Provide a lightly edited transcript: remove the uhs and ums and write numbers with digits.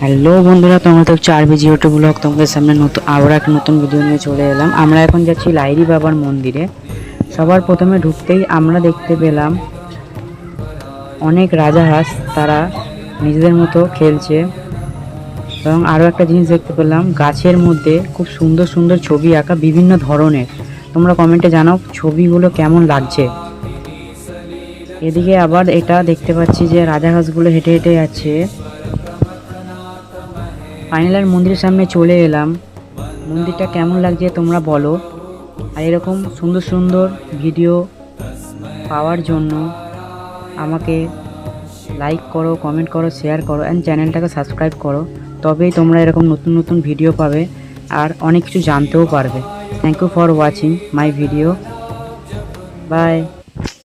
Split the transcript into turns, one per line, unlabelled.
Hello বন্ধুরা, তোমরা তো 4 ইউটিউব ব্লগ তোমাদের সামনে আবার একটা নতুন ভিডিও নিয়ে চলে এলাম। আমরা এখন যাচ্ছি লাইরি বাবার মন্দিরে। সবার প্রথমে ঢুকতেই আমরা দেখতে পেলাম অনেক রাজাহাঁস, তারা নিজেদের মতো খেলছে। এবং আরও একটা জিনিস দেখতে পেলাম, গাছের মধ্যে খুব সুন্দর সুন্দর ছবি আঁকা বিভিন্ন ধরনের। তোমরা কমেন্টে জানাও ছবিগুলো কেমন লাগছে। এদিকে আবার এটা দেখতে পাচ্ছি যে রাজাহাঁসগুলো হেঁটে হেঁটে যাচ্ছে। ফাইনাল মন্দিরের সামনে চলে এলাম। মন্দিরটা কেমন লাগছে তোমরা বলো। আর এরকম সুন্দর সুন্দর ভিডিও পাওয়ার জন্য আমাকে লাইক করো, কমেন্ট করো, শেয়ার করো অ্যান্ড চ্যানেলটাকে সাবস্ক্রাইব করো। তবেই তোমরা এরকম নতুন নতুন ভিডিও পাবে আর অনেক কিছু জানতেও পারবে। Thank you for watching my video. By.